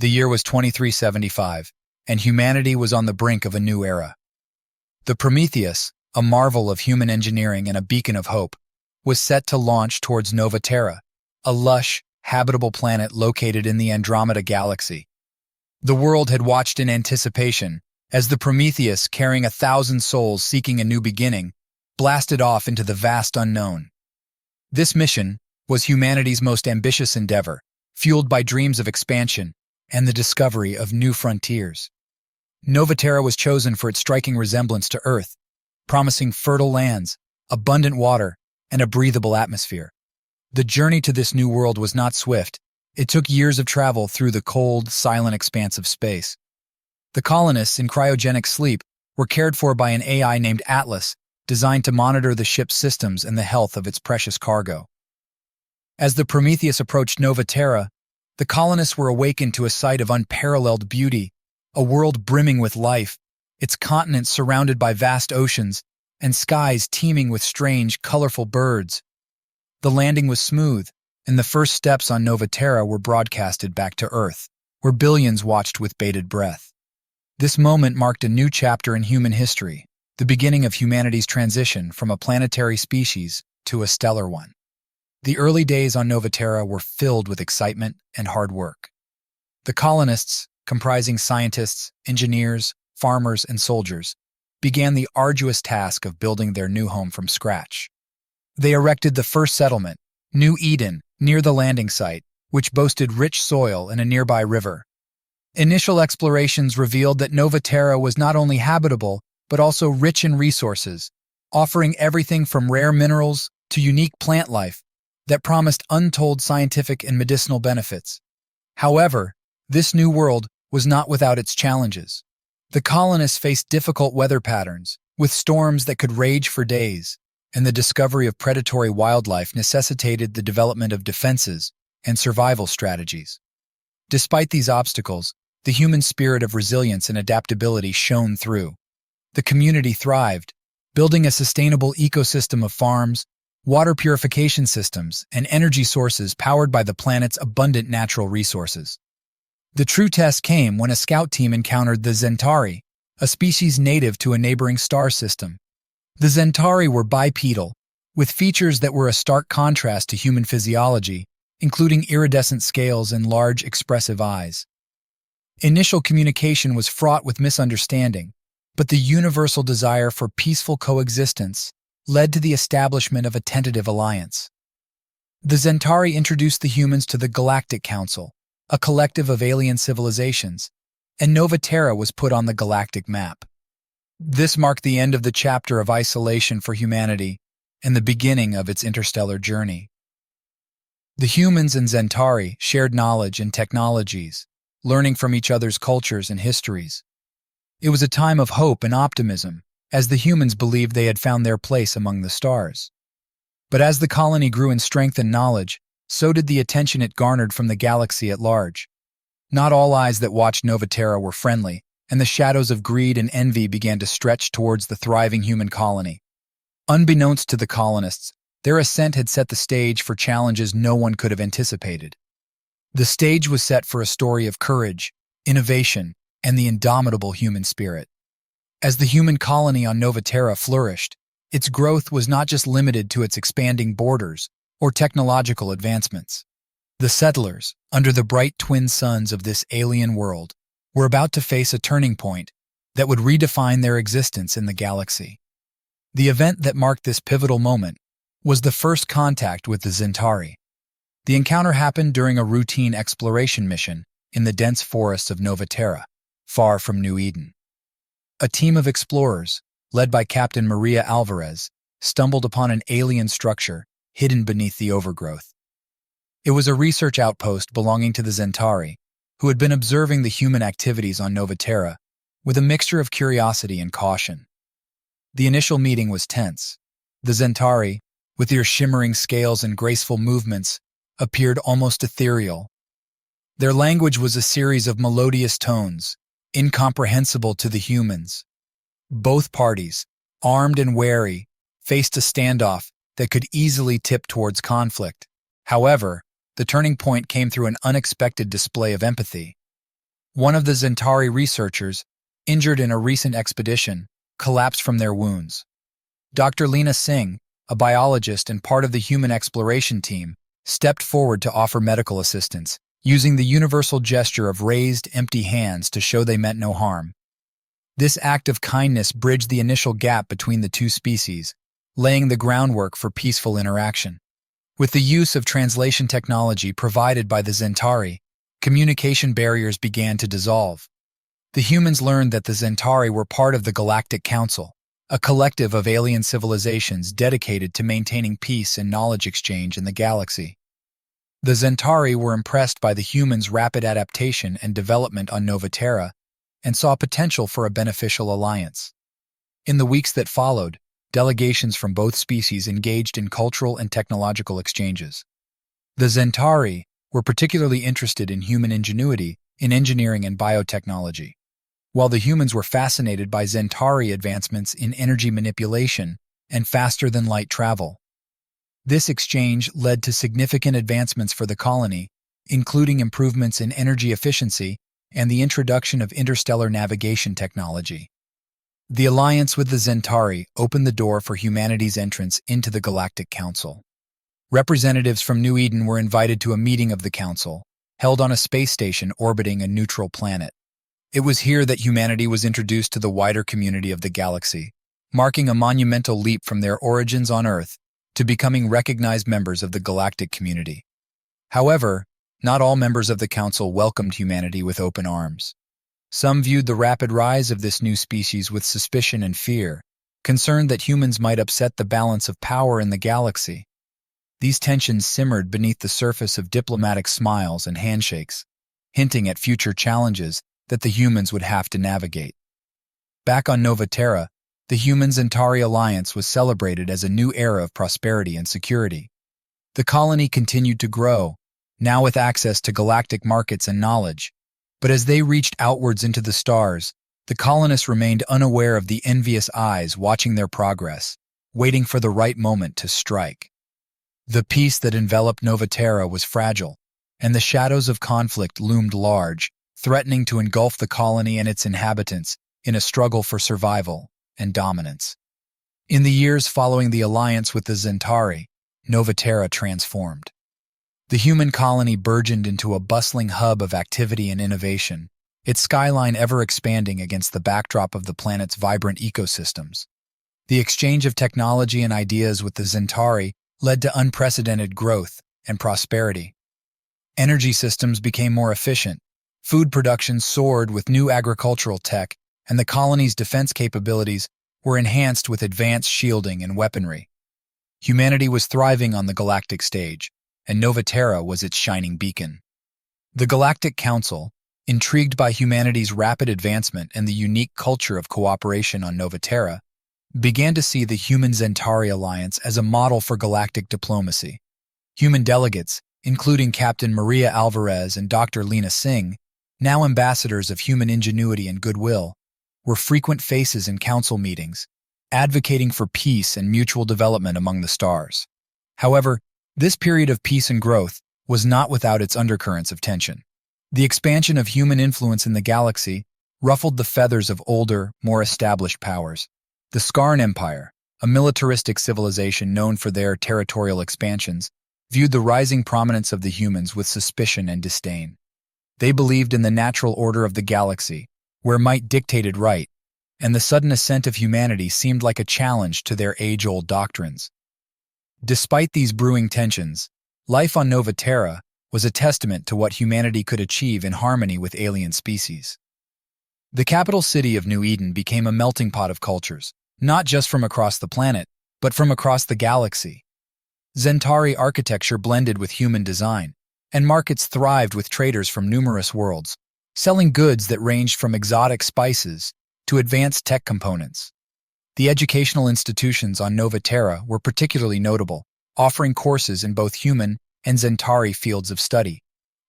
The year was 2375, and humanity was on the brink of a new era. The Prometheus, a marvel of human engineering and a beacon of hope, was set to launch towards Nova Terra, a lush, habitable planet located in the Andromeda Galaxy. The world had watched in anticipation as the Prometheus, carrying 1,000 souls seeking a new beginning, blasted off into the vast unknown. This mission was humanity's most ambitious endeavor, fueled by dreams of expansion and the discovery of new frontiers. Nova Terra was chosen for its striking resemblance to Earth, promising fertile lands, abundant water, and a breathable atmosphere. The journey to this new world was not swift. It took years of travel through the cold, silent expanse of space. The colonists in cryogenic sleep were cared for by an AI named Atlas, designed to monitor the ship's systems and the health of its precious cargo. As the Prometheus approached Nova Terra, the colonists were awakened to a sight of unparalleled beauty, a world brimming with life, its continents surrounded by vast oceans, and skies teeming with strange, colorful birds. The landing was smooth, and the first steps on Nova Terra were broadcasted back to Earth, where billions watched with bated breath. This moment marked a new chapter in human history, the beginning of humanity's transition from a planetary species to a stellar one. The early days on Nova Terra were filled with excitement and hard work. The colonists, comprising scientists, engineers, farmers, and soldiers, began the arduous task of building their new home from scratch. They erected the first settlement, New Eden, near the landing site, which boasted rich soil and a nearby river. Initial explorations revealed that Nova Terra was not only habitable, but also rich in resources, offering everything from rare minerals to unique plant life that promised untold scientific and medicinal benefits. However, this new world was not without its challenges. The colonists faced difficult weather patterns, with storms that could rage for days, and the discovery of predatory wildlife necessitated the development of defenses and survival strategies. Despite these obstacles, the human spirit of resilience and adaptability shone through. The community thrived, building a sustainable ecosystem of farms, water purification systems, and energy sources powered by the planet's abundant natural resources. The true test came when a scout team encountered the Zenari, a species native to a neighboring star system. The Zenari were bipedal, with features that were a stark contrast to human physiology, including iridescent scales and large, expressive eyes. Initial communication was fraught with misunderstanding, but the universal desire for peaceful coexistence led to the establishment of a tentative alliance. The Zenari introduced the humans to the Galactic Council, a collective of alien civilizations, and Nova Terra was put on the galactic map. This marked the end of the chapter of isolation for humanity and the beginning of its interstellar journey. The humans and Zenari shared knowledge and technologies, learning from each other's cultures and histories. It was a time of hope and optimism, as the humans believed they had found their place among the stars. But as the colony grew in strength and knowledge, so did the attention it garnered from the galaxy at large. Not all eyes that watched Nova Terra were friendly, and the shadows of greed and envy began to stretch towards the thriving human colony. Unbeknownst to the colonists, their ascent had set the stage for challenges no one could have anticipated. The stage was set for a story of courage, innovation, and the indomitable human spirit. As the human colony on Nova Terra flourished, its growth was not just limited to its expanding borders or technological advancements. The settlers, under the bright twin suns of this alien world, were about to face a turning point that would redefine their existence in the galaxy. The event that marked this pivotal moment was the first contact with the Zenari. The encounter happened during a routine exploration mission in the dense forests of Nova Terra, far from New Eden. A team of explorers, led by Captain Maria Alvarez, stumbled upon an alien structure hidden beneath the overgrowth. It was a research outpost belonging to the Zenari, who had been observing the human activities on Nova Terra with a mixture of curiosity and caution. The initial meeting was tense. The Zenari, with their shimmering scales and graceful movements, appeared almost ethereal. Their language was a series of melodious tones, incomprehensible to the humans. Both parties, armed and wary, faced a standoff that could easily tip towards conflict. However, the turning point came through an unexpected display of empathy. One of the Zenari researchers, injured in a recent expedition, collapsed from their wounds. Dr. Lena Singh, a biologist and part of the human exploration team, stepped forward to offer medical assistance, using the universal gesture of raised, empty hands to show they meant no harm. This act of kindness bridged the initial gap between the two species, laying the groundwork for peaceful interaction. With the use of translation technology provided by the Zenari, communication barriers began to dissolve. The humans learned that the Zenari were part of the Galactic Council, a collective of alien civilizations dedicated to maintaining peace and knowledge exchange in the galaxy. The Zenari were impressed by the humans' rapid adaptation and development on Nova Terra and saw potential for a beneficial alliance. In the weeks that followed, delegations from both species engaged in cultural and technological exchanges. The Zenari were particularly interested in human ingenuity in engineering and biotechnology, while the humans were fascinated by Zenari advancements in energy manipulation and faster-than-light travel. This exchange led to significant advancements for the colony, including improvements in energy efficiency and the introduction of interstellar navigation technology. The alliance with the Zenari opened the door for humanity's entrance into the Galactic Council. Representatives from New Eden were invited to a meeting of the Council, held on a space station orbiting a neutral planet. It was here that humanity was introduced to the wider community of the galaxy, marking a monumental leap from their origins on Earth to becoming recognized members of the galactic community. However, not all members of the Council welcomed humanity with open arms. Some viewed the rapid rise of this new species with suspicion and fear, concerned that humans might upset the balance of power in the galaxy. These tensions simmered beneath the surface of diplomatic smiles and handshakes, hinting at future challenges that the humans would have to navigate. Back on Nova Terra, the Human-Zenari alliance was celebrated as a new era of prosperity and security. The colony continued to grow, now with access to galactic markets and knowledge. But as they reached outwards into the stars, the colonists remained unaware of the envious eyes watching their progress, waiting for the right moment to strike. The peace that enveloped Nova Terra was fragile, and the shadows of conflict loomed large, threatening to engulf the colony and its inhabitants in a struggle for survival and dominance. In the years following the alliance with the Zenari, Nova Terra transformed. The human colony burgeoned into a bustling hub of activity and innovation, its skyline ever expanding against the backdrop of the planet's vibrant ecosystems. The exchange of technology and ideas with the Zenari led to unprecedented growth and prosperity. Energy systems became more efficient, food production soared with new agricultural tech, and the colony's defense capabilities were enhanced with advanced shielding and weaponry. Humanity was thriving on the galactic stage, and Nova Terra was its shining beacon. The Galactic Council, intrigued by humanity's rapid advancement and the unique culture of cooperation on Nova Terra, began to see the Human-Zenari alliance as a model for galactic diplomacy. Human delegates, including Captain Maria Alvarez and Dr. Lena Singh, now ambassadors of human ingenuity and goodwill, were frequent faces in council meetings, advocating for peace and mutual development among the stars. However, this period of peace and growth was not without its undercurrents of tension. The expansion of human influence in the galaxy ruffled the feathers of older, more established powers. The Scarn Empire, a militaristic civilization known for their territorial expansions, viewed the rising prominence of the humans with suspicion and disdain. They believed in the natural order of the galaxy, where might dictated right, and the sudden ascent of humanity seemed like a challenge to their age-old doctrines. Despite these brewing tensions, life on Nova Terra was a testament to what humanity could achieve in harmony with alien species. The capital city of New Eden became a melting pot of cultures, not just from across the planet, but from across the galaxy. Zenari architecture blended with human design, and markets thrived with traders from numerous worlds, selling goods that ranged from exotic spices to advanced tech components. The educational institutions on Nova Terra were particularly notable, offering courses in both human and Zenari fields of study,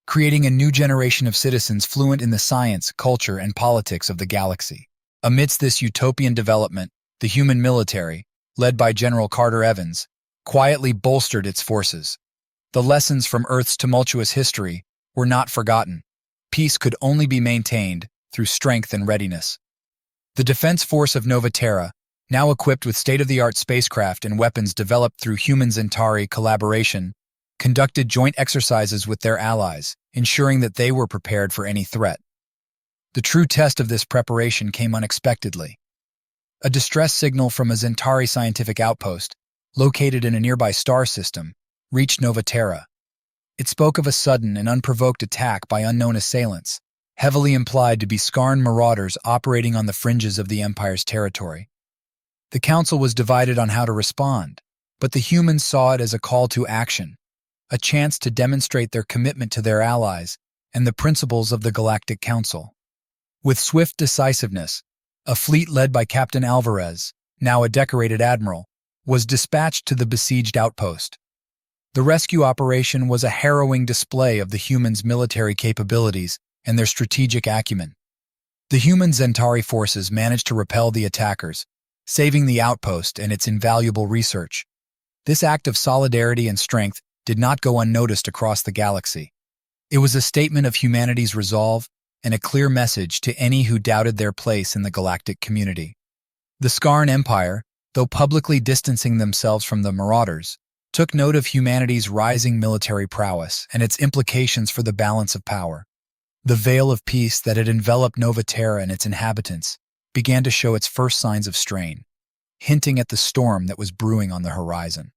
creating a new generation of citizens fluent in the science, culture, and politics of the galaxy. Amidst this utopian development, the human military, led by General Carter Evans, quietly bolstered its forces. The lessons from Earth's tumultuous history were not forgotten. peace could only be maintained through strength and readiness. The defense force of Nova Terra, now equipped with state-of-the-art spacecraft and weapons developed through human-Zenari collaboration, conducted joint exercises with their allies, ensuring that they were prepared for any threat. The true test of this preparation came unexpectedly. A distress signal from a Zenari scientific outpost, located in a nearby star system, reached Nova Terra. It spoke of a sudden and unprovoked attack by unknown assailants, heavily implied to be Scarn marauders operating on the fringes of the Empire's territory. The Council was divided on how to respond, but the humans saw it as a call to action, a chance to demonstrate their commitment to their allies and the principles of the Galactic Council. With swift decisiveness, a fleet led by Captain Alvarez, now a decorated admiral, was dispatched to the besieged outpost. The rescue operation was a harrowing display of the humans' military capabilities and their strategic acumen. The human Zenari forces managed to repel the attackers, saving the outpost and its invaluable research. This act of solidarity and strength did not go unnoticed across the galaxy. It was a statement of humanity's resolve and a clear message to any who doubted their place in the galactic community. The Scarn Empire, though publicly distancing themselves from the marauders, took note of humanity's rising military prowess and its implications for the balance of power. The veil of peace that had enveloped Nova Terra and its inhabitants began to show its first signs of strain, hinting at the storm that was brewing on the horizon.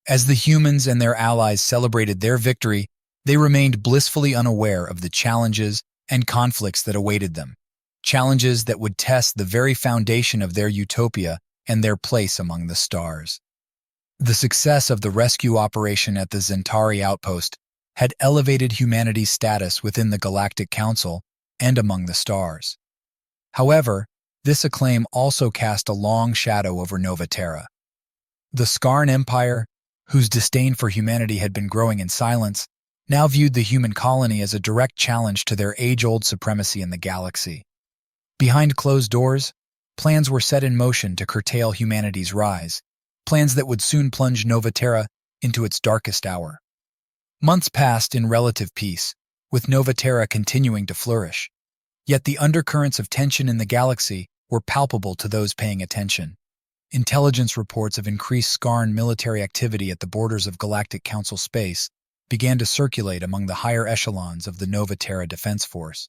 As the humans and their allies celebrated their victory, they remained blissfully unaware of the challenges and conflicts that awaited them, challenges that would test the very foundation of their utopia and their place among the stars. The success of the rescue operation at the Zenari outpost had elevated humanity's status within the Galactic Council and among the stars. However, this acclaim also cast a long shadow over Nova Terra. The Scarn Empire, whose disdain for humanity had been growing in silence, now viewed the human colony as a direct challenge to their age-old supremacy in the galaxy. Behind closed doors, plans were set in motion to curtail humanity's rise, plans that would soon plunge Nova Terra into its darkest hour. Months passed in relative peace, with Nova Terra continuing to flourish. Yet the undercurrents of tension in the galaxy were palpable to those paying attention. Intelligence reports of increased Scarn military activity at the borders of Galactic Council space began to circulate among the higher echelons of the Nova Terra Defense Force.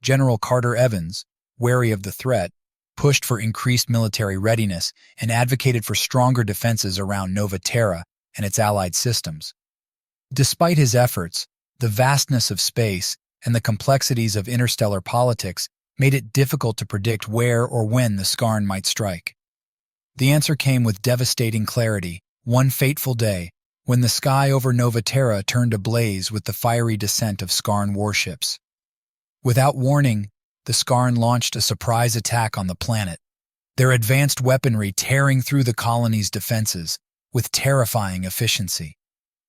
General Carter Evans, wary of the threat, pushed for increased military readiness and advocated for stronger defenses around Nova Terra and its allied systems. Despite his efforts, the vastness of space and the complexities of interstellar politics made it difficult to predict where or when the Scarn might strike. The answer came with devastating clarity, one fateful day, when the sky over Nova Terra turned ablaze with the fiery descent of Scarn warships. Without warning, the Scarn launched a surprise attack on the planet, their advanced weaponry tearing through the colony's defenses with terrifying efficiency.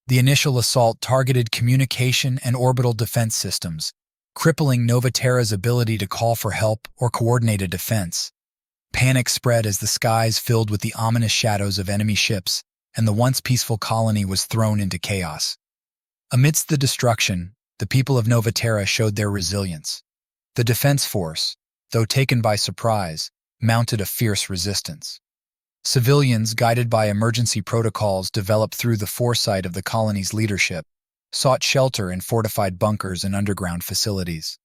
The initial assault targeted communication and orbital defense systems, crippling Nova Terra's ability to call for help or coordinate a defense. Panic spread as the skies filled with the ominous shadows of enemy ships, and the once peaceful colony was thrown into chaos. Amidst the destruction, the people of Nova Terra showed their resilience. The defense force, though taken by surprise, mounted a fierce resistance. Civilians, guided by emergency protocols developed through the foresight of the colony's leadership, sought shelter in fortified bunkers and underground facilities.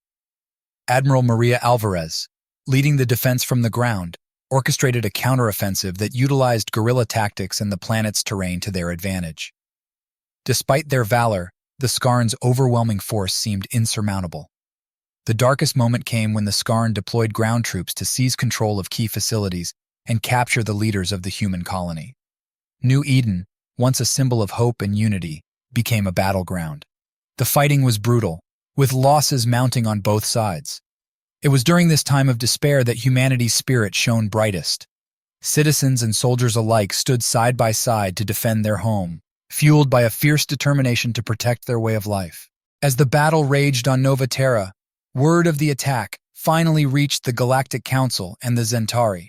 Admiral Maria Alvarez, leading the defense from the ground, orchestrated a counteroffensive that utilized guerrilla tactics and the planet's terrain to their advantage. Despite their valor, the Scarn's overwhelming force seemed insurmountable. The darkest moment came when the Scarn deployed ground troops to seize control of key facilities and capture the leaders of the human colony. New Eden, once a symbol of hope and unity, became a battleground. The fighting was brutal, with losses mounting on both sides. It was during this time of despair that humanity's spirit shone brightest. Citizens and soldiers alike stood side by side to defend their home, fueled by a fierce determination to protect their way of life. As the battle raged on Nova Terra, word of the attack finally reached the Galactic Council and the Zenari.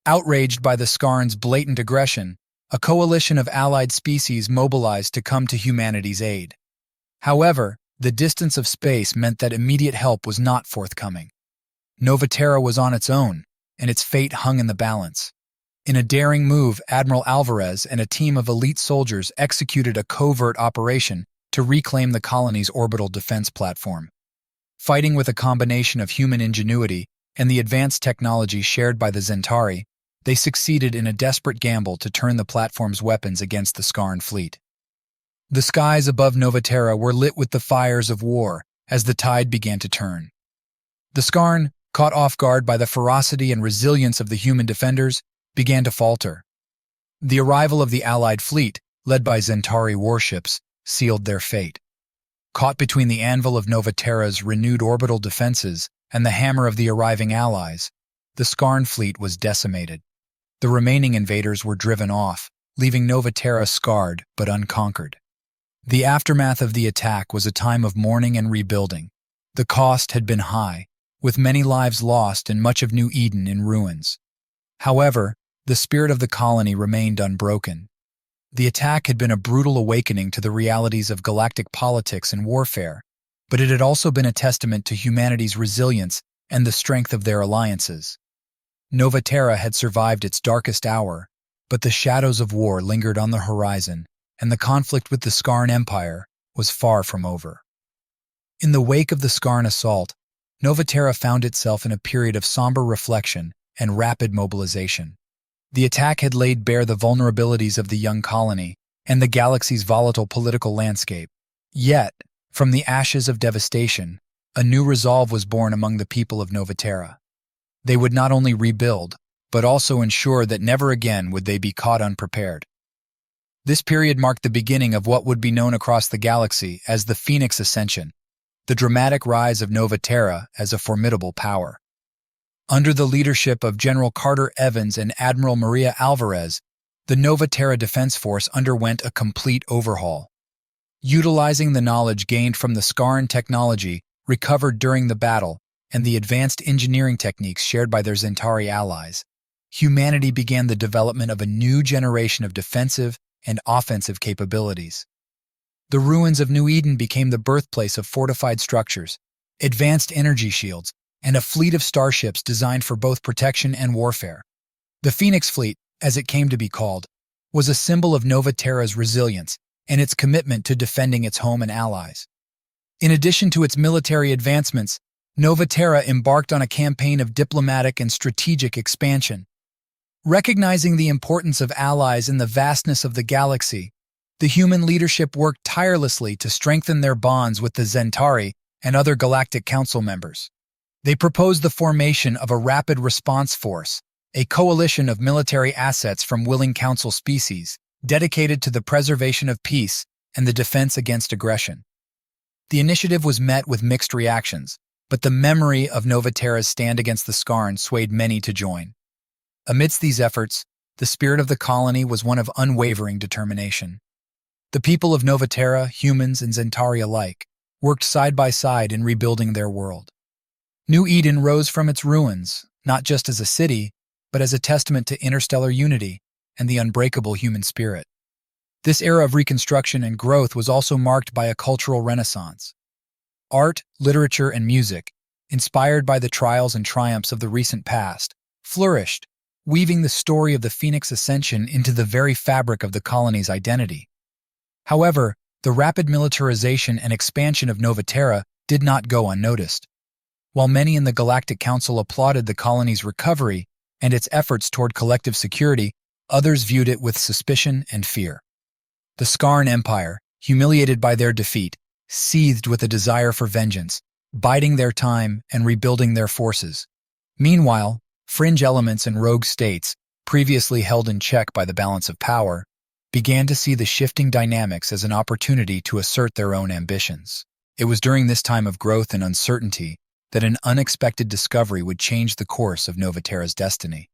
Outraged by the Scarn's blatant aggression, a coalition of allied species mobilized to come to humanity's aid. However, The distance of space meant that immediate help was not forthcoming. Nova Terra was on its own, and its fate hung in the balance. In a daring move, Admiral Alvarez and a team of elite soldiers executed a covert operation to reclaim the colony's orbital defense platform. Fighting with a combination of human ingenuity and the advanced technology shared by the Zenari, they succeeded in a desperate gamble to turn the platform's weapons against the Scarn fleet. The skies above Nova Terra were lit with the fires of war as the tide began to turn. The Scarn, caught off guard by the ferocity and resilience of the human defenders, began to falter. The arrival of the Allied fleet, led by Zenari warships, sealed their fate. Caught between the anvil of Nova Terra's renewed orbital defenses and the hammer of the arriving allies, the Scarn fleet was decimated. The remaining invaders were driven off, leaving Nova Terra scarred but unconquered. The aftermath of the attack was a time of mourning and rebuilding. The cost had been high, with many lives lost and much of New Eden in ruins. However, the spirit of the colony remained unbroken. The attack had been a brutal awakening to the realities of galactic politics and warfare, but it had also been a testament to humanity's resilience and the strength of their alliances. Nova Terra had survived its darkest hour, but the shadows of war lingered on the horizon, and the conflict with the Scarn Empire was far from over. In the wake of the Scarn assault, Nova Terra found itself in a period of somber reflection and rapid mobilization. The attack had laid bare the vulnerabilities of the young colony and the galaxy's volatile political landscape. Yet, from the ashes of devastation, a new resolve was born among the people of Nova Terra. They would not only rebuild, but also ensure that never again would they be caught unprepared. This period marked the beginning of what would be known across the galaxy as the Phoenix Ascension, the dramatic rise of Nova Terra as a formidable power. Under the leadership of General Carter Evans and Admiral Maria Alvarez, the Nova Terra Defense Force underwent a complete overhaul. Utilizing the knowledge gained from the Scarn technology recovered during the battle and the advanced engineering techniques shared by their Zenari allies, humanity began the development of a new generation of defensive and offensive capabilities. The ruins of New Eden became the birthplace of fortified structures, advanced energy shields, and a fleet of starships designed for both protection and warfare. The Phoenix Fleet, as it came to be called, was a symbol of Nova Terra's resilience and its commitment to defending its home and allies. In addition to its military advancements, Nova Terra embarked on a campaign of diplomatic and strategic expansion. Recognizing the importance of allies in the vastness of the galaxy, the human leadership worked tirelessly to strengthen their bonds with the Zenari and other Galactic Council members. They proposed the formation of a Rapid Response Force, a coalition of military assets from willing Council species, dedicated to the preservation of peace and the defense against aggression. The initiative was met with mixed reactions, but the memory of Nova Terra's stand against the Scarn swayed many to join. Amidst these efforts, the spirit of the colony was one of unwavering determination. The people of Nova Terra, humans and Zenari alike, worked side by side in rebuilding their world. New Eden rose from its ruins, not just as a city, but as a testament to interstellar unity and the unbreakable human spirit. This era of reconstruction and growth was also marked by a cultural renaissance. Art, literature, and music, inspired by the trials and triumphs of the recent past, flourished, weaving the story of the Phoenix Ascension into the very fabric of the colony's identity. However, the rapid militarization and expansion of Nova Terra did not go unnoticed. While many in the Galactic Council applauded the colony's recovery and its efforts toward collective security, others viewed it with suspicion and fear. The Scarn Empire, humiliated by their defeat, seethed with a desire for vengeance, biding their time and rebuilding their forces. Meanwhile, fringe elements and rogue states, previously held in check by the balance of power, began to see the shifting dynamics as an opportunity to assert their own ambitions. It was during this time of growth and uncertainty that an unexpected discovery would change the course of Nova Terra's destiny.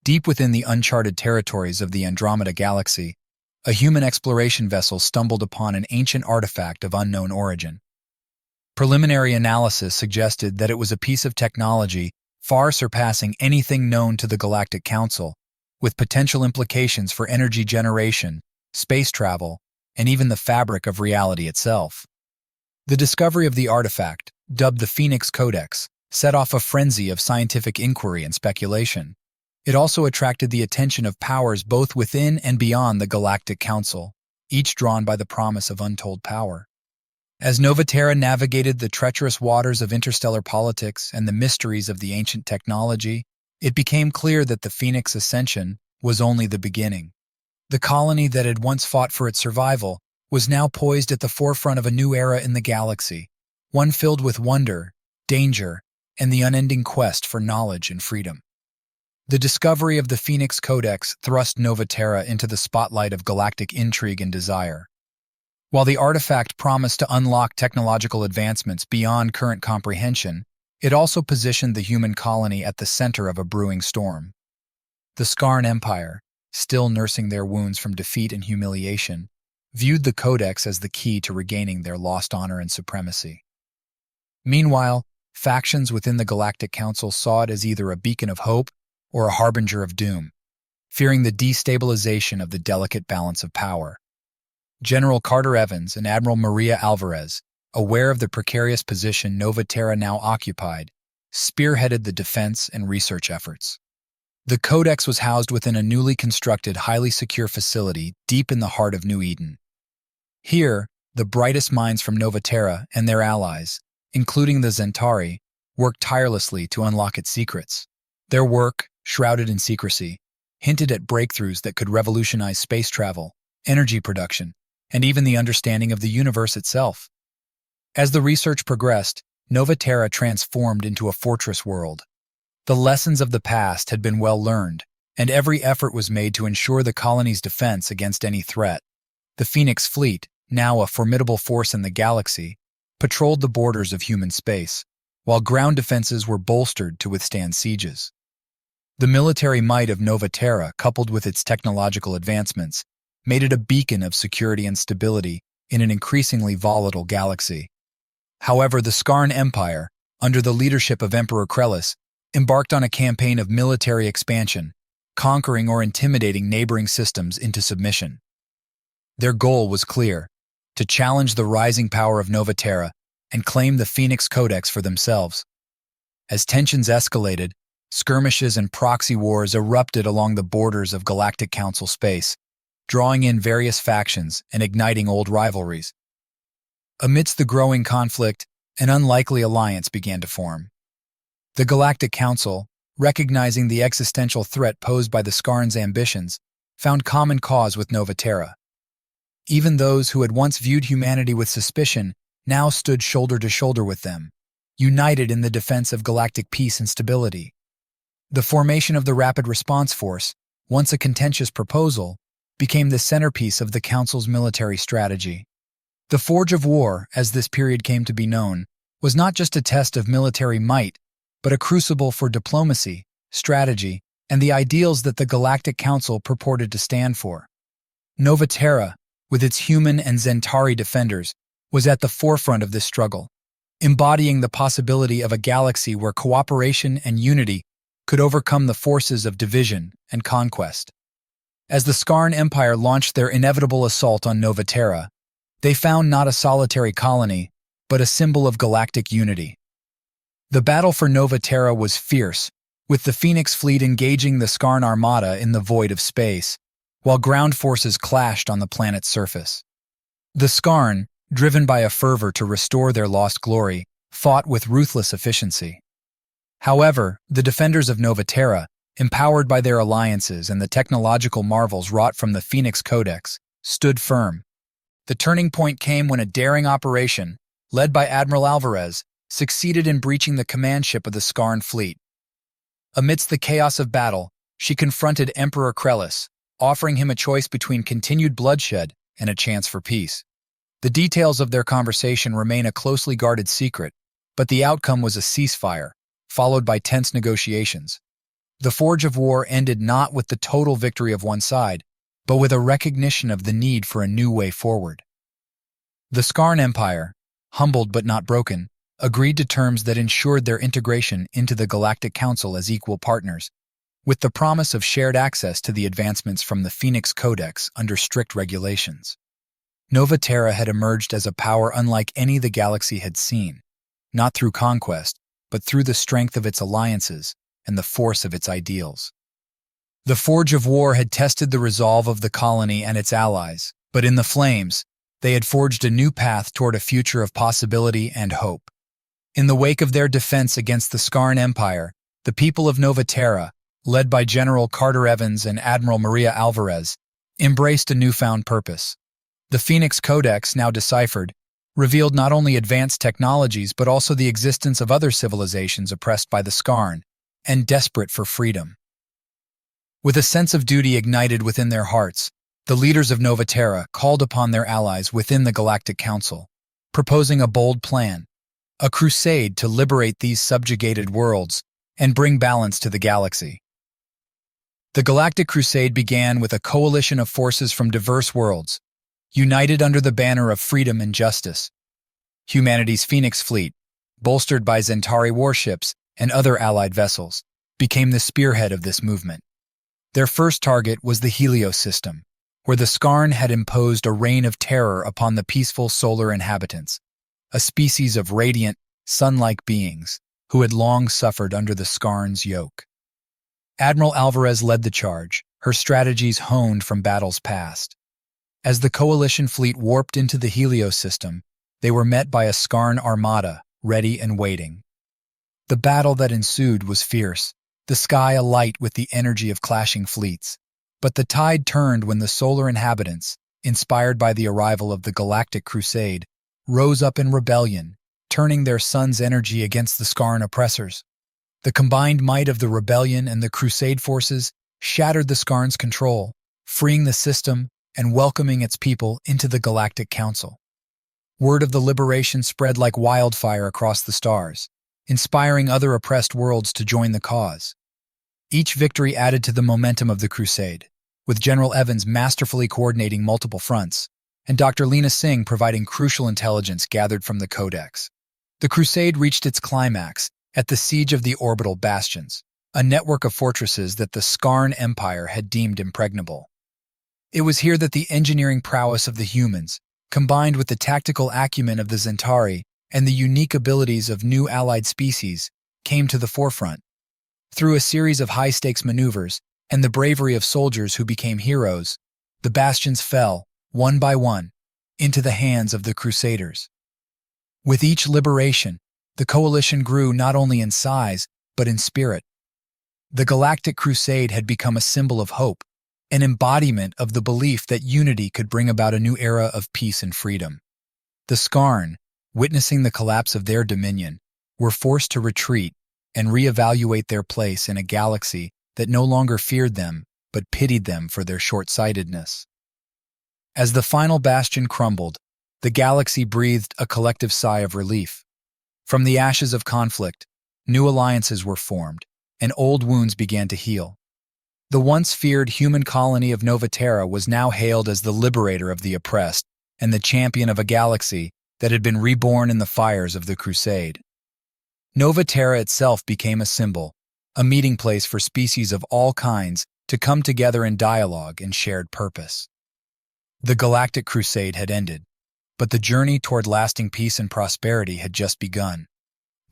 Deep within the uncharted territories of the Andromeda Galaxy, a human exploration vessel stumbled upon an ancient artifact of unknown origin. Preliminary analysis suggested that it was a piece of technology far surpassing anything known to the Galactic Council, with potential implications for energy generation, space travel, and even the fabric of reality itself. The discovery of the artifact, dubbed the Phoenix Codex, set off a frenzy of scientific inquiry and speculation. It also attracted the attention of powers both within and beyond the Galactic Council, each drawn by the promise of untold power. As Nova Terra navigated the treacherous waters of interstellar politics and the mysteries of the ancient technology, it became clear that the Phoenix Ascension was only the beginning. The colony that had once fought for its survival was now poised at the forefront of a new era in the galaxy, one filled with wonder, danger, and the unending quest for knowledge and freedom. The discovery of the Phoenix Codex thrust Nova Terra into the spotlight of galactic intrigue and desire. While the artifact promised to unlock technological advancements beyond current comprehension, it also positioned the human colony at the center of a brewing storm. The Scarn Empire, still nursing their wounds from defeat and humiliation, viewed the Codex as the key to regaining their lost honor and supremacy. Meanwhile, factions within the Galactic Council saw it as either a beacon of hope or a harbinger of doom, fearing the destabilization of the delicate balance of power. General Carter Evans and Admiral Maria Alvarez, aware of the precarious position Nova Terra now occupied, spearheaded the defense and research efforts. The Codex was housed within a newly constructed, highly secure facility deep in the heart of New Eden. Here, the brightest minds from Nova Terra and their allies, including the Zenari, worked tirelessly to unlock its secrets. Their work, shrouded in secrecy, hinted at breakthroughs that could revolutionize space travel, energy production, and even the understanding of the universe itself. As the research progressed, Nova Terra transformed into a fortress world. The lessons of the past had been well learned, and every effort was made to ensure the colony's defense against any threat. The Phoenix fleet, now a formidable force in the galaxy, patrolled the borders of human space, while ground defenses were bolstered to withstand sieges. The military might of Nova Terra, coupled with its technological advancements, made it a beacon of security and stability in an increasingly volatile galaxy. However, the Scarn Empire, under the leadership of Emperor Krellis, embarked on a campaign of military expansion, conquering or intimidating neighboring systems into submission. Their goal was clear: to challenge the rising power of Nova Terra and claim the Phoenix Codex for themselves. As tensions escalated, skirmishes and proxy wars erupted along the borders of Galactic Council space, drawing in various factions and igniting old rivalries. Amidst the growing conflict, an unlikely alliance began to form. The Galactic Council, recognizing the existential threat posed by the Scarn's ambitions, found common cause with Nova Terra. Even those who had once viewed humanity with suspicion now stood shoulder to shoulder with them, united in the defense of galactic peace and stability. The formation of the Rapid Response Force, once a contentious proposal, became the centerpiece of the Council's military strategy. The Forge of War, as this period came to be known, was not just a test of military might, but a crucible for diplomacy, strategy, and the ideals that the Galactic Council purported to stand for. Nova Terra, with its human and Zenari defenders, was at the forefront of this struggle, embodying the possibility of a galaxy where cooperation and unity could overcome the forces of division and conquest. As the Scarn Empire launched their inevitable assault on Nova Terra, they found not a solitary colony, but a symbol of galactic unity. The battle for Nova Terra was fierce, with the Phoenix fleet engaging the Scarn Armada in the void of space, while ground forces clashed on the planet's surface. The Scarn, driven by a fervor to restore their lost glory, fought with ruthless efficiency. However, the defenders of Nova Terra, empowered by their alliances and the technological marvels wrought from the Phoenix Codex, stood firm. The turning point came when a daring operation, led by Admiral Alvarez, succeeded in breaching the command ship of the Scarn fleet. Amidst the chaos of battle, she confronted Emperor Krellis, offering him a choice between continued bloodshed and a chance for peace. The details of their conversation remain a closely guarded secret, but the outcome was a ceasefire, followed by tense negotiations. The Forge of War ended not with the total victory of one side, but with a recognition of the need for a new way forward. The Scarn Empire, humbled but not broken, agreed to terms that ensured their integration into the Galactic Council as equal partners, with the promise of shared access to the advancements from the Phoenix Codex under strict regulations. Nova Terra had emerged as a power unlike any the galaxy had seen, not through conquest, but through the strength of its alliances and the force of its ideals. The Forge of War had tested the resolve of the colony and its allies, but in the flames, they had forged a new path toward a future of possibility and hope. In the wake of their defense against the Scarn Empire, the people of Nova Terra, led by General Carter Evans and Admiral Maria Alvarez, embraced a newfound purpose. The Phoenix Codex, now deciphered, revealed not only advanced technologies but also the existence of other civilizations oppressed by the Scarn and desperate for freedom. With a sense of duty ignited within their hearts, the leaders of Nova Terra called upon their allies within the Galactic Council, proposing a bold plan, a crusade to liberate these subjugated worlds and bring balance to the galaxy. The Galactic Crusade began with a coalition of forces from diverse worlds, united under the banner of freedom and justice. Humanity's Phoenix fleet, bolstered by Zenari warships and other allied vessels, became the spearhead of this movement. Their first target was the Helios system, where the Scarn had imposed a reign of terror upon the peaceful solar inhabitants, a species of radiant, sun-like beings who had long suffered under the Scarn's yoke. Admiral Alvarez led the charge, her strategies honed from battles past. As the coalition fleet warped into the Helios system, they were met by a Scarn armada, ready and waiting. The battle that ensued was fierce, the sky alight with the energy of clashing fleets. But the tide turned when the solar inhabitants, inspired by the arrival of the Galactic Crusade, rose up in rebellion, turning their sun's energy against the Scarn oppressors. The combined might of the rebellion and the Crusade forces shattered the Scarn's control, freeing the system and welcoming its people into the Galactic Council. Word of the liberation spread like wildfire across the stars, inspiring other oppressed worlds to join the cause. Each victory added to the momentum of the crusade, with General Evans masterfully coordinating multiple fronts, and Dr. Lena Singh providing crucial intelligence gathered from the Codex. The crusade reached its climax at the siege of the orbital bastions, a network of fortresses that the Scarn Empire had deemed impregnable. It was here that the engineering prowess of the humans, combined with the tactical acumen of the Zenari and the unique abilities of new allied species, came to the forefront. Through a series of high-stakes maneuvers and the bravery of soldiers who became heroes, the bastions fell, one by one, into the hands of the Crusaders. With each liberation, the coalition grew not only in size, but in spirit. The Galactic Crusade had become a symbol of hope, an embodiment of the belief that unity could bring about a new era of peace and freedom. The Scarn, witnessing the collapse of their dominion, were forced to retreat and reevaluate their place in a galaxy that no longer feared them but pitied them for their short-sightedness. As the final bastion crumbled, the galaxy breathed a collective sigh of relief. From the ashes of conflict, new alliances were formed, and old wounds began to heal. The once feared human colony of Nova Terra was now hailed as the liberator of the oppressed and the champion of a galaxy that had been reborn in the fires of the Crusade. Nova Terra itself became a symbol, a meeting place for species of all kinds to come together in dialogue and shared purpose. The Galactic Crusade had ended, but the journey toward lasting peace and prosperity had just begun.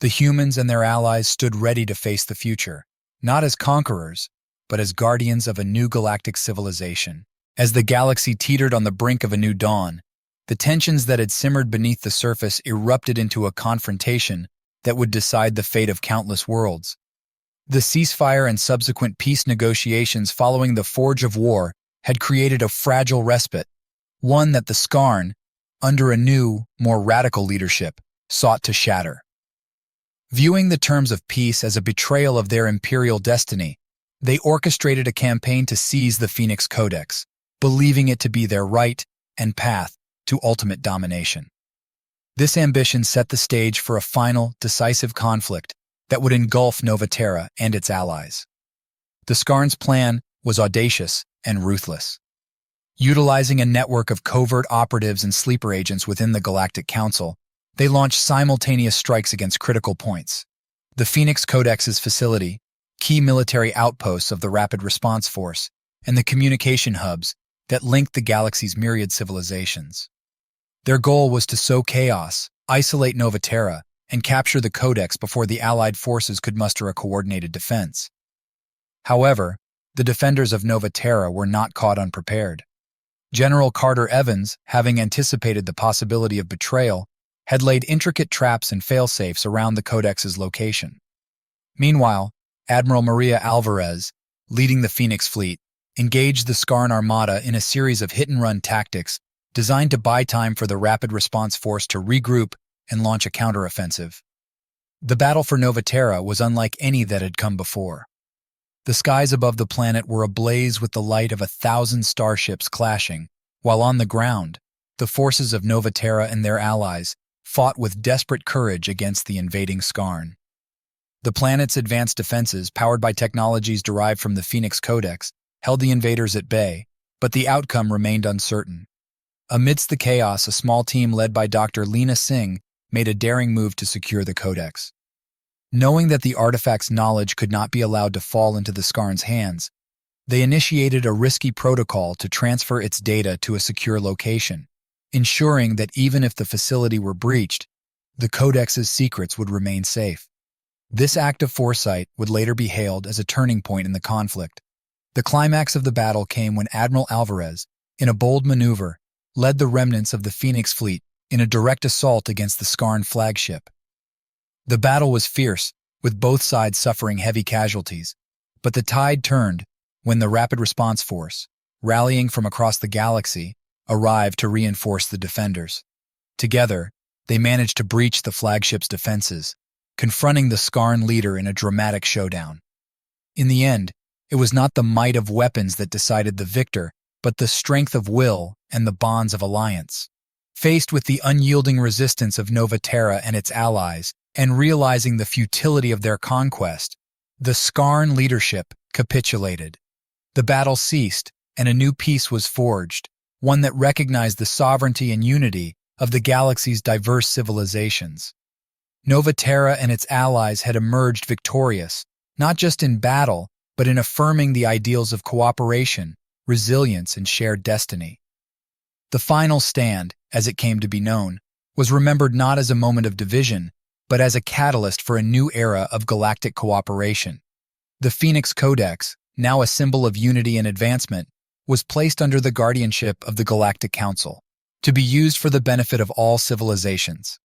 The humans and their allies stood ready to face the future, not as conquerors, but as guardians of a new galactic civilization. As the galaxy teetered on the brink of a new dawn, the tensions that had simmered beneath the surface erupted into a confrontation that would decide the fate of countless worlds. The ceasefire and subsequent peace negotiations following the Forge of War had created a fragile respite, one that the Scarn, under a new, more radical leadership, sought to shatter. Viewing the terms of peace as a betrayal of their imperial destiny, they orchestrated a campaign to seize the Phoenix Codex, believing it to be their right and path to ultimate domination. This ambition set the stage for a final, decisive conflict that would engulf Nova Terra and its allies. The Scarn's plan was audacious and ruthless. Utilizing a network of covert operatives and sleeper agents within the Galactic Council, they launched simultaneous strikes against critical points. The Phoenix Codex's facility, key military outposts of the Rapid Response Force, and the communication hubs that linked the galaxy's myriad civilizations. Their goal was to sow chaos, isolate Nova Terra, and capture the Codex before the Allied forces could muster a coordinated defense. However, the defenders of Nova Terra were not caught unprepared. General Carter Evans, having anticipated the possibility of betrayal, had laid intricate traps and failsafes around the Codex's location. Meanwhile, Admiral Maria Alvarez, leading the Phoenix fleet, engaged the Scarn Armada in a series of hit-and-run tactics designed to buy time for the Rapid Response Force to regroup and launch a counteroffensive. The battle for Nova Terra was unlike any that had come before. The skies above the planet were ablaze with the light of 1,000 starships clashing, while on the ground, the forces of Nova Terra and their allies fought with desperate courage against the invading Scarn. The planet's advanced defenses, powered by technologies derived from the Phoenix Codex, held the invaders at bay, but the outcome remained uncertain. Amidst the chaos, a small team led by Dr. Lena Singh made a daring move to secure the Codex. Knowing that the artifact's knowledge could not be allowed to fall into the Scarn's hands, they initiated a risky protocol to transfer its data to a secure location, ensuring that even if the facility were breached, the Codex's secrets would remain safe. This act of foresight would later be hailed as a turning point in the conflict. The climax of the battle came when Admiral Alvarez, in a bold maneuver, led the remnants of the Phoenix fleet in a direct assault against the Scarn flagship. The battle was fierce, with both sides suffering heavy casualties, but the tide turned when the Rapid Response Force, rallying from across the galaxy, arrived to reinforce the defenders. Together, they managed to breach the flagship's defenses, confronting the Scarn leader in a dramatic showdown. In the end, it was not the might of weapons that decided the victor, but the strength of will and the bonds of alliance. Faced with the unyielding resistance of Nova Terra and its allies, and realizing the futility of their conquest, the Scarn leadership capitulated. The battle ceased, and a new peace was forged, one that recognized the sovereignty and unity of the galaxy's diverse civilizations. Nova Terra and its allies had emerged victorious, not just in battle, but in affirming the ideals of cooperation, resilience, and shared destiny. The final stand, as it came to be known, was remembered not as a moment of division, but as a catalyst for a new era of galactic cooperation. The Phoenix Codex, now a symbol of unity and advancement, was placed under the guardianship of the Galactic Council, to be used for the benefit of all civilizations.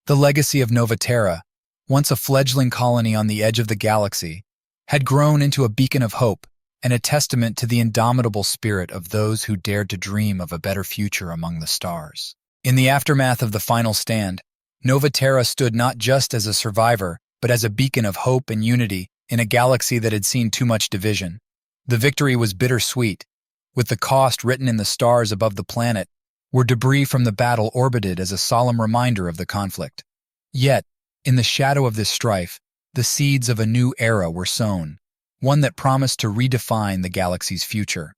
The legacy of Nova Terra, once a fledgling colony on the edge of the galaxy, had grown into a beacon of hope and a testament to the indomitable spirit of those who dared to dream of a better future among the stars. In the aftermath of the final stand, Nova Terra stood not just as a survivor, but as a beacon of hope and unity in a galaxy that had seen too much division. The victory was bittersweet, with the cost written in the stars above the planet, where debris from the battle orbited as a solemn reminder of the conflict. Yet, in the shadow of this strife, the seeds of a new era were sown, one that promised to redefine the galaxy's future.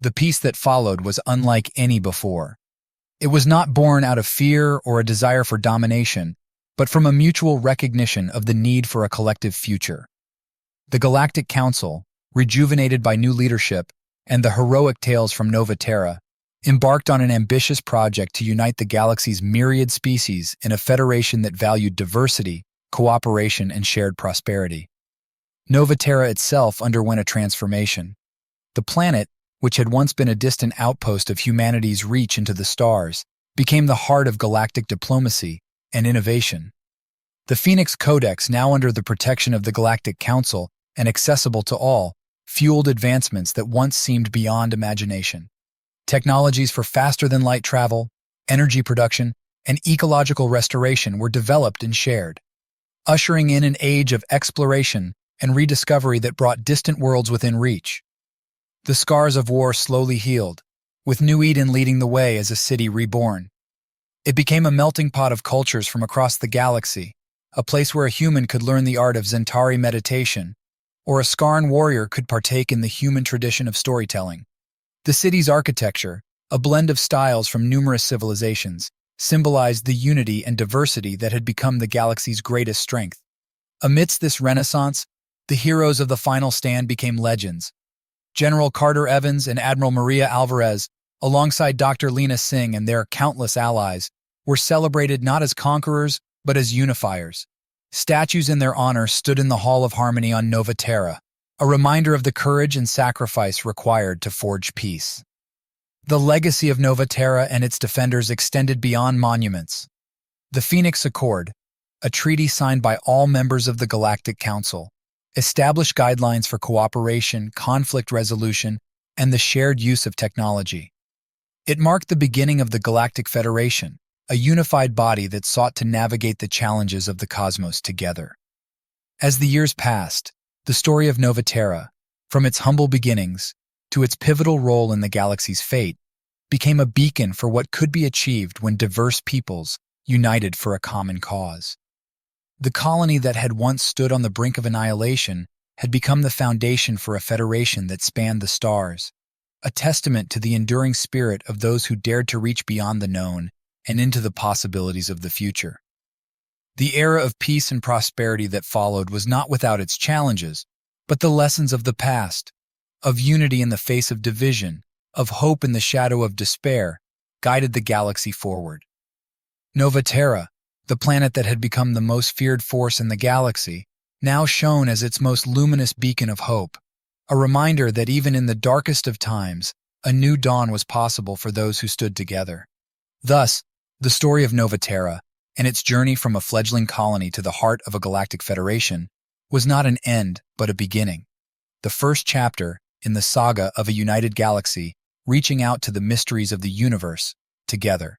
The peace that followed was unlike any before. It was not born out of fear or a desire for domination, but from a mutual recognition of the need for a collective future. The Galactic Council, rejuvenated by new leadership and the heroic tales from Nova Terra, embarked on an ambitious project to unite the galaxy's myriad species in a federation that valued diversity, cooperation, and shared prosperity. Nova Terra itself underwent a transformation. The planet, which had once been a distant outpost of humanity's reach into the stars, became the heart of galactic diplomacy and innovation. The Phoenix Codex, now under the protection of the Galactic Council and accessible to all, fueled advancements that once seemed beyond imagination. Technologies for faster-than-light travel, energy production, and ecological restoration were developed and shared, ushering in an age of exploration and rediscovery that brought distant worlds within reach. The scars of war slowly healed, with New Eden leading the way as a city reborn. It became a melting pot of cultures from across the galaxy, a place where a human could learn the art of Zenari meditation, or a Scarn warrior could partake in the human tradition of storytelling. The city's architecture, a blend of styles from numerous civilizations, symbolized the unity and diversity that had become the galaxy's greatest strength. Amidst this renaissance, the heroes of the final stand became legends. General Carter Evans and Admiral Maria Alvarez, alongside Dr. Lena Singh and their countless allies, were celebrated not as conquerors, but as unifiers. Statues in their honor stood in the Hall of Harmony on Nova Terra, a reminder of the courage and sacrifice required to forge peace. The legacy of Nova Terra and its defenders extended beyond monuments. The Phoenix Accord, a treaty signed by all members of the Galactic Council, established guidelines for cooperation, conflict resolution, and the shared use of technology. It marked the beginning of the Galactic Federation, a unified body that sought to navigate the challenges of the cosmos together. As the years passed, the story of Nova Terra, from its humble beginnings to its pivotal role in the galaxy's fate, became a beacon for what could be achieved when diverse peoples united for a common cause. The colony that had once stood on the brink of annihilation had become the foundation for a federation that spanned the stars, a testament to the enduring spirit of those who dared to reach beyond the known and into the possibilities of the future. The era of peace and prosperity that followed was not without its challenges, but the lessons of the past, of unity in the face of division, of hope in the shadow of despair, guided the galaxy forward. Nova Terra, the planet that had become the most feared force in the galaxy, now shone as its most luminous beacon of hope, a reminder that even in the darkest of times, a new dawn was possible for those who stood together. Thus, the story of Nova Terra, and its journey from a fledgling colony to the heart of a galactic federation, was not an end, but a beginning. The first chapter in the saga of a united galaxy reaching out to the mysteries of the universe together.